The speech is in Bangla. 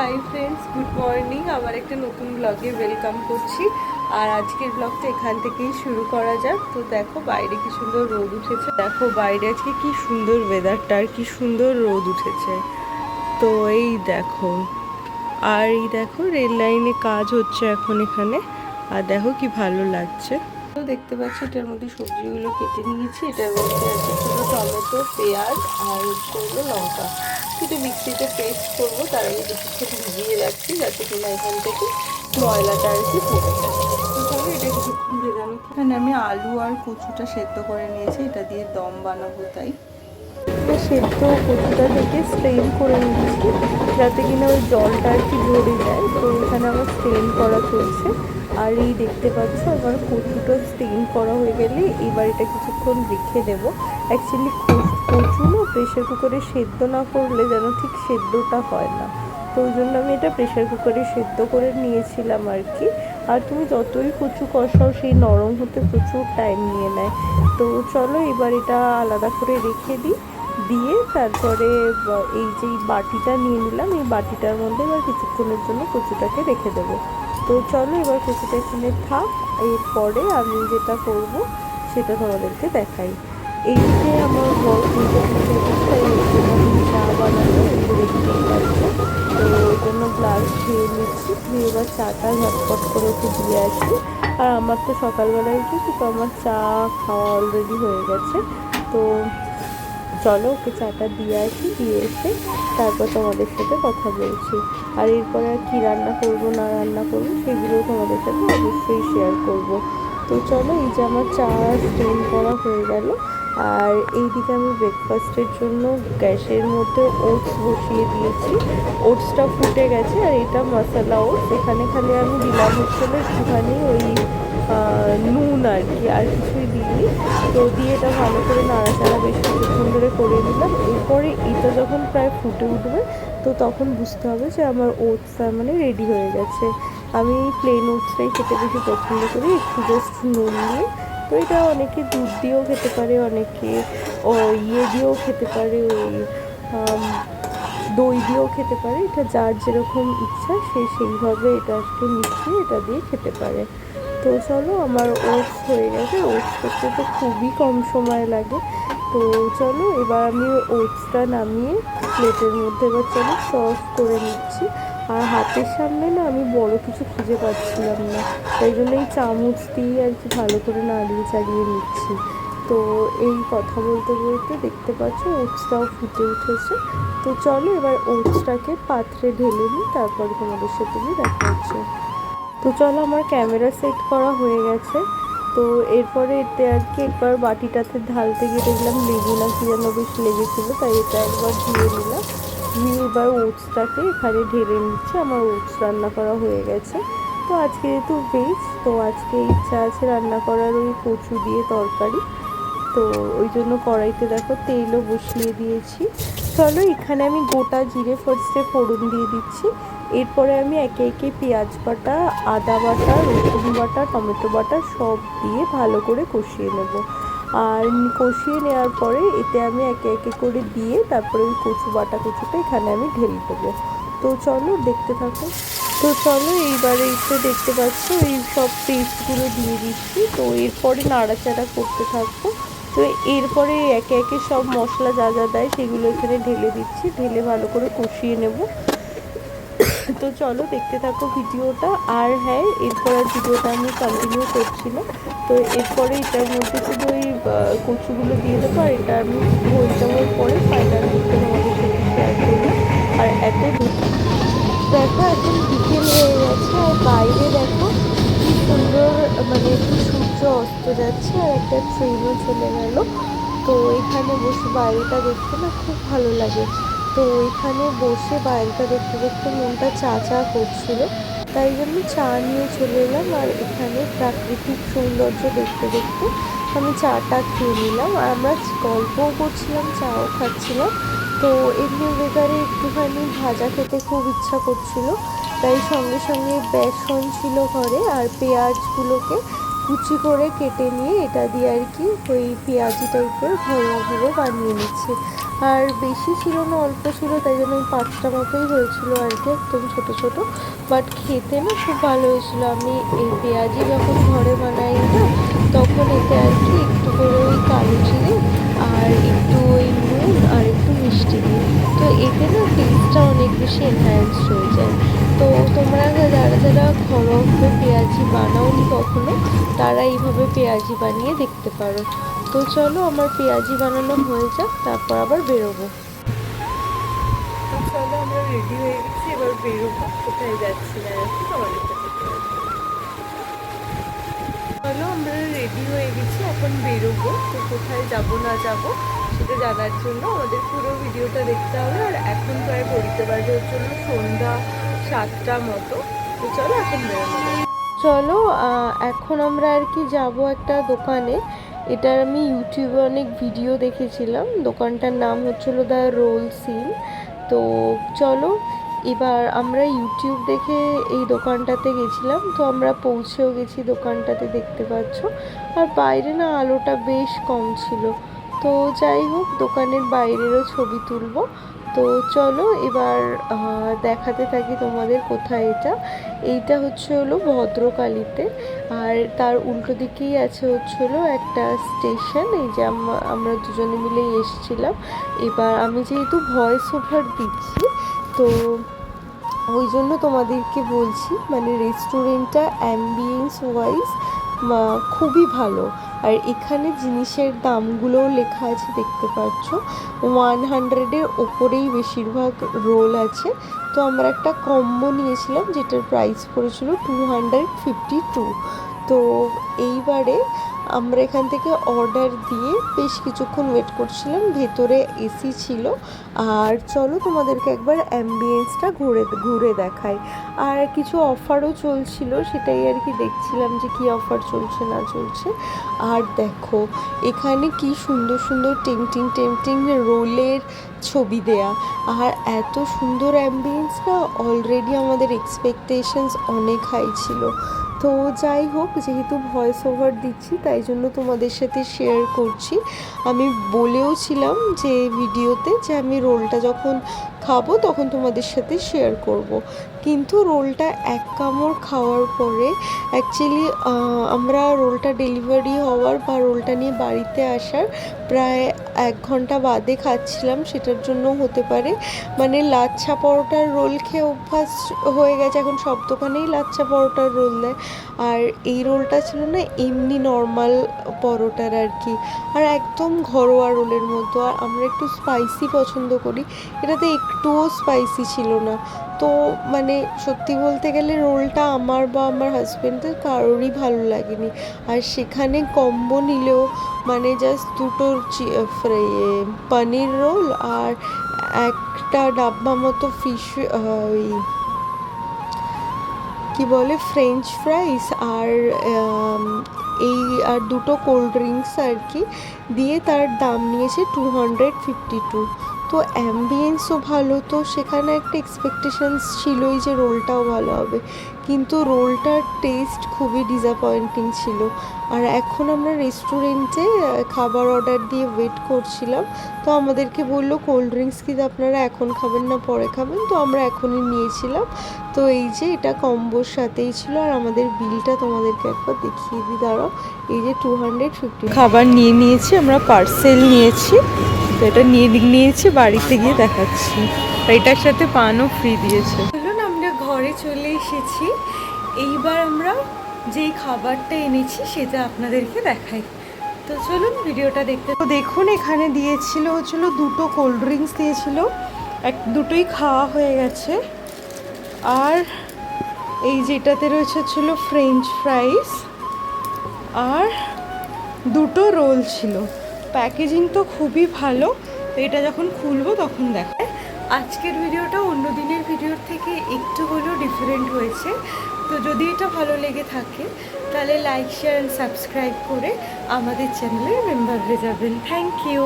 Hi friends, good morning. আমার একটা নতুন ব্লগে ওয়েলকাম করছি। আর আজকের ব্লগটা এখান থেকেই শুরু করা যাক। তো দেখো বাইরে কি সুন্দর রোদ উঠেছে, দেখো বাইরে আজকে কি সুন্দর ওয়েদারটা, আর কি সুন্দর রোদ উঠেছে। তো এই দেখো, আর এই দেখো রেল লাইনে কাজ হচ্ছে এখন এখানে, আর দেখো কি ভালো লাগছে। তো দেখতে পাচ্ছি এটার মধ্যে সবজিগুলো কেটে নিয়েছি। এটার মধ্যে আছে ছোটো টমেটো, পেঁয়াজ আর হলো লঙ্কা। একটু মিক্সিতে পেস্ট করবো, তার আগে কিছুক্ষণ ভিজিয়ে রাখছি যাতে কিনা এখান থেকে ময়লাটা আর কি পড়ে যায়। তো চলো এটা কিছুক্ষণ ভেজানো। এখানে আমি আলু আর কচুটা সেদ্ধ করে নিয়েছি, এটা দিয়ে দম বানাবো। তাই সেদ্ধ কচুটা থেকে স্ট্রেন করে নিচ্ছি যাতে কিনা ওই জলটা আর কি ঝরে যায়। তো এখানে আমার স্ট্রেন করা চলছে। আর এই দেখতে পাচ্ছ আমার কচুটা স্টেন করা হয়ে গেলে এবার এটা কিছুক্ষণ রেখে দেবো। অ্যাকচুয়ালি কচু না প্রেশার কুকারে সেদ্ধ না করলে যেন ঠিক সেদ্ধটা হয় না। তো ওই জন্য আমি এটা প্রেশার কুকারে সেদ্ধ করে নিয়েছিলাম আর কি। আর তুমি যতই কচু কষাও সেই নরম হতে প্রচুর টাইম নিয়ে নেয়। তো চলো এবার এটা আলাদা করে রেখে দিই। দিয়ে তারপরে এই যে বাটিটা নিয়ে নিলাম, এই বাটিটার মধ্যে এবার কিছুক্ষণের জন্য কচুটাকে রেখে দেবো। তো চলো এবার কচুটা এখানে থাক, এরপরে আমি যেটা করব সেটা তোমাদেরকে দেখাই। এই যে আমার বড় তাই চা বানানো একটু দেখতেই পাচ্ছে। তো ওই জন্য গ্লাস ধুয়ে নিচ্ছি, ধুয়ে এবার চাটা ঝটপট করে ওকে দিয়ে আসি। আর আমার তো সকালবেলায় উঠেছি, তো আমার চা খাওয়া অলরেডি হয়ে গেছে। তো চলো ওকে চাটা দিয়ে আসি, দিয়ে এসে তারপর তোমাদের সাথে কথা বলছি। আর এরপরে আর কী রান্না করবো না রান্না করবো সেগুলো তোমাদের সাথে অবশ্যই শেয়ার করব। তো চলো এই যে আমার চা স্টেন করা হয়ে গেল। আর এইদিকে আমি ব্রেকফাস্টের জন্য গ্যাসের মধ্যে ওটস বসিয়ে দিয়েছি। ওটসটা ফুটে গেছে, আর এটা মশলা ওটস। এখানে খালি আমি দিলাম হচ্ছে একটুখানি ওই নুন আর কি, আর কিছুই দিইনি। তো দিয়ে এটা ভালো করে নাড়াচাড়া বেশ কিছুক্ষণ ধরে করে নিলাম। এরপরে এটা যখন প্রায় ফুটে উঠবে তো তখন বুঝতে হবে যে আমার ওটসটা মানে রেডি হয়ে গেছে। আমি প্লেন ওটসটাই খেতে বেশি পছন্দ করি, একটু জাস্ট নুন দিয়ে। তো এটা অনেকে দুধ দিয়েও খেতে পারে, অনেকে ইয়ে দিয়েও খেতে পারে, ওই দই দিয়েও খেতে পারে। এটা যার যেরকম ইচ্ছা সে সেইভাবে এটা আজকে মিশিয়ে এটা দিয়ে খেতে পারে। তো চলো আমার ওটস হয়ে গেছে। ওটস করতে তো খুবই কম সময় লাগে। তো চলো এবার আমি ওটসটা নামিয়ে প্লেটের মধ্যে এবার চলো সার্ভ করে নিচ্ছি। আর হাতের সামনে না আমি বড় কিছু খুঁজে পাচ্ছিলাম না, তাই জন্য এই চামচ দিয়ে আর কি ভালো করে নাড়িয়ে চাড়িয়ে নিচ্ছি। তো এই কথা বলতে বলতে দেখতে পাচ্ছ ওটসটাও ফুটে উঠেছে। তো চলো এবার ওটসটাকে পাত্রে ঢেলে নিই, তারপরে তোমাদের সাথে দেখা হচ্ছে। তো চলো আমার ক্যামেরা সেট করা হয়ে গেছে। তো এরপরে এতে আর কি একবার বাটিটাতে ঢালতে গিয়ে দেখলাম লেবু না কি যেন বেশ লেগেছিলো, তাই এটা একবার ধুয়ে নিলাম। ধুয়ে এবার ওটসটাকে এখানে ঢেলে নিচ্ছে। আমার ওটস রান্না করা হয়ে গেছে। তো আজকে যেহেতু ভেজ, তো আজকে ইচ্ছা আছে রান্না করার ওই কচু দিয়ে তরকারি। তো ওই জন্য কড়াইতে দেখো তেলও বসিয়ে দিয়েছি। চলো এখানে আমি গোটা জিরে ফার্স্টে ফোড়ন দিয়ে দিচ্ছি। এরপরে আমি একে একে পেঁয়াজ বাটা, আদা বাটা, রসুন বাটা, টমেটো বাটা সব দিয়ে ভালো করে কষিয়ে নেব। আর কষিয়ে নেওয়ার পরে এতে আমি একে একে করে দিয়ে তারপরে ওই কচুটা এখানে আমি ঢেলে দেবো। তো চলো দেখতে থাকো। তো চলো এইবারে এসে দেখতে পাচ্ছ এই সব পেস্টগুলো দিয়ে দিচ্ছি। তো এরপরে নাড়াচাড়া করতে থাকবো। তো এরপরে একে একে সব মশলা যা যা দেয় সেগুলো এখানে ঢেলে দিচ্ছি, ঢেলে ভালো করে কষিয়ে নেব। তো চলো দেখতে থাকো ভিডিওটা। আর হ্যাঁ, এরপর আর ভিডিওটা আমি কন্টিনিউ করছি না। তো এরপরে এটার মধ্যে শুধু ওই কচুগুলো দিয়ে দেবো, আর এটা আমি হয়ে যাওয়ার পরে ফাইনাল লুকটা তোমাদের সাথে শেয়ার করলাম। আর এত দেখো এখন বিকেল হয়ে গেছে, আর বাইরে দেখো কি সুন্দর মানে একটু সূর্য অস্ত যাচ্ছে, আর একটা ট্রেনও চলে গেল। তো এখানে বসে বাইরেটা দেখতে না খুব ভালো লাগে। তো এখানে বসে বাইরেটা দেখতে দেখতে মনটা চা চা করছিল, তাই জন্য চা নিয়ে চলে এলাম। আর এখানে প্রাকৃতিক সৌন্দর্য দেখতে দেখতে আমি চাটা খেয়ে নিলাম, আর আমরা গল্পও করছিলাম চাও খাচ্ছিলাম। তো এমনি ওয়েদারে একটুখানি ভাজা খেতে খুব ইচ্ছা করছিল, তাই সঙ্গে সঙ্গে বেসন ছিল ঘরে, আর পেঁয়াজগুলোকে কুচি করে কেটে নিয়ে এটা দিয়ে আর কি ওই পেঁয়াজি টাইপের ঘরোয়াভাবে বানিয়ে নিচ্ছি। আর বেশি ছিল না, অল্প ছিল, তাই জন্য ওই 5টা মতোই হয়েছিল আর কি, একদম ছোট ছোট। বাট খেতে না খুব ভালো হয়েছিল। আমি এই পেঁয়াজি যখন ঘরে বানাই না, তখন এতে আর কি একটু করে ওই কালো জিরে আর একটু ওই নুন আর একটু মিষ্টি দিই, তো এতে না টেস্টটা অনেক বেশি এনহ্যান্স হয়ে যায়। তো তোমরা যারা যারা ঘরোয়াভাবে পেঁয়াজি বানাওনি কখনো, তারা এইভাবে পেঁয়াজি বানিয়ে দেখতে পারো। তো চলো আমার পেঁয়াজি বানানো হয়ে যাক, তারপর আবার বেরোবো। তো চলো আমরা রেডি হয়ে গেছি, এবার বেরোবো। কোথায় যাচ্ছি না যাচ্ছি তোমাদের সাথে। চলো আমরা রেডি হয়ে গেছি, এখন বেরোবো। তো কোথায় যাব না যাব সেটা জানার জন্য আমাদের পুরো ভিডিওটা দেখতে হবে। আর এখন প্রায় ঘড়িতে বাজে হচ্ছে সন্ধ্যা 7টা মতো। তো চলো এখন বেরোনো যাক। চলো এখন আমরা আর কি যাব একটা দোকানে। এটার আমি ইউটিউবে অনেক ভিডিও দেখেছিলাম। দোকানটার নাম হচ্ছিল দ্য রোল সিন। তো চলো এবার আমরা ইউটিউব দেখে এই দোকানটাতে গেছিলাম। তো আমরা পৌঁছেও গেছি দোকানটাতে, দেখতে পাচ্ছ। আর বাইরে না আলোটা বেশ কম ছিল। তো যাই হোক, দোকানের বাইরেরও ছবি তুলবো। তো চলো এবার দেখাতে থাকি তোমাদের কোথায় এটা। এইটা হলো ভদ্রকালীতে। আর তার উল্টো দিকেই আছে একটা স্টেশন। এই যে আমরা দুজনে মিলেই এসেছিলাম। এবার আমি যেহেতু ভয়েস ওভার দিচ্ছি, তো ওই জন্য তোমাদেরকে বলছি, মানে রেস্টুরেন্টটা অ্যাম্বিয়েন্স ওয়াইজ খুবই ভালো। আর এখানে জিনিসের দামগুলোও লেখা আছে, দেখতে পাচ্ছ। 100-এর ওপরেই বেশিরভাগ রোল আছে। তো আমরা একটা কম্বো নিয়েছিলাম, যেটার প্রাইস পড়েছিল 252। তো এইবারে আমরা এখান থেকে অর্ডার দিয়ে বেশ কিছুক্ষণ ওয়েট করছিলাম, ভেতরে এসি ছিল। আর চলো তোমাদেরকে একবার অ্যাম্বিয়েন্সটা ঘুরে দেখাই। আর কিছু অফারও চলছিল, সেটাই আর কি দেখছিলাম যে কি অফার চলছে না চলছে। আর দেখো এখানে কি সুন্দর সুন্দর টেম্পটিং রোলের ছবি দেয়া। আর এত সুন্দর অ্যাম্বিয়েন্স না, অলরেডি আমাদের এক্সপেকটেশনস অনেক হাই ছিল। তো যাই হোক, যেহেতু ভয়েস ওভার দিচ্ছি তাই জন্য তোমাদের সাথে শেয়ার করছি। আমি বলেও ছিলাম যে ভিডিওতে যে আমি রোলটা যখন খাবো তখন তোমাদের সাথে শেয়ার করব। কিন্তু রোলটা এক কামড় খাওয়ার পরে অ্যাকচুয়ালি আমরা রোলটা ডেলিভারি হওয়ার বা রোলটা নিয়ে বাড়িতে আসার প্রায় 1 ঘন্টা বাদে খাচ্ছিলাম। সেটার জন্য হতে পারে, মানে লাচ্ছা পরোটার রোল খেয়ে অভ্যাস হয়ে গেছে, এখন সব দোকানেই লাচ্ছা পরোটার রোল দেয়। আর এই রোলটা ছিল না এমনি নর্মাল পরোটার আর কি, আর একদম ঘরোয়া রোলের মতো। আর আমরা একটু স্পাইসি পছন্দ করি, এটাতে একটুও স্পাইসি ছিল না। তো মানে সত্যি বলতে গেলে রোলটা আমার বা আমার হাজব্যান্ডের কারোরই ভালো লাগেনি। আর সেখানে কম্বো নিলেও মানে জাস্ট দুটো পনির রোল আর একটা ডাব্বা মতো ফিশ ওই কি বলে ফ্রেঞ্চ ফ্রাইস আর এই আর দুটো কোল্ড ড্রিঙ্কস আর কি দিয়ে তার দাম নিয়েছে 252। তো অ্যাম্বিয়েন্সও ভালো, তো সেখানে একটা এক্সপেকটেশনস ছিলই যে রোলটাও ভালো হবে, কিন্তু রোলটার টেস্ট খুবই ডিসঅ্যাপয়েন্টিং ছিল। আর এখন আমরা রেস্টুরেন্টে খাবার অর্ডার দিয়ে ওয়েট করছিলাম। তো আমাদেরকে বললো কোল্ড ড্রিঙ্কস কি আপনারা এখন খাবেন না পরে খাবেন, তো আমরা এখনই নিয়েছিলাম। তো এই যে এটা কম্বোর সাথেই ছিল। আর আমাদের বিলটা তোমাদেরকে একবার দেখিয়ে দিই, দাঁড়াও। এই যে 250 খাবার নিয়ে নিয়েছি, আমরা পার্সেল নিয়েছি। তো এটা নিয়েছি, বাড়িতে গিয়ে দেখাচ্ছি। এটার সাথে পানও ফ্রি দিয়েছে। বলুন আমরা ঘরে চলে এসেছি। এইবার আমরা যেই খাবারটা এনেছি সেটা আপনাদেরকে দেখাই। তো চলুন ভিডিওটা দেখতে। তো দেখুন এখানে দিয়েছিল দুটো কোল্ড ড্রিঙ্কস দিয়েছিল, দুটোই খাওয়া হয়ে গেছে। আর এই যেটাতে রয়েছে ফ্রেঞ্চ ফ্রাইস আর দুটো রোল ছিল। প্যাকেজিং তো খুবই ভালো। তো এটা যখন খুলবো তখন দেখায়। আজকের ভিডিওটা অন্য দিনের ভিডিওর থেকে একটু হলেও ডিফারেন্ট হয়েছে। তো যদি এটা ভালো লেগে থাকে তাহলে লাইক শেয়ার অ্যান্ড সাবস্ক্রাইব করে আমাদের চ্যানেলের মেম্বার হয়ে যাবেন। Thank you.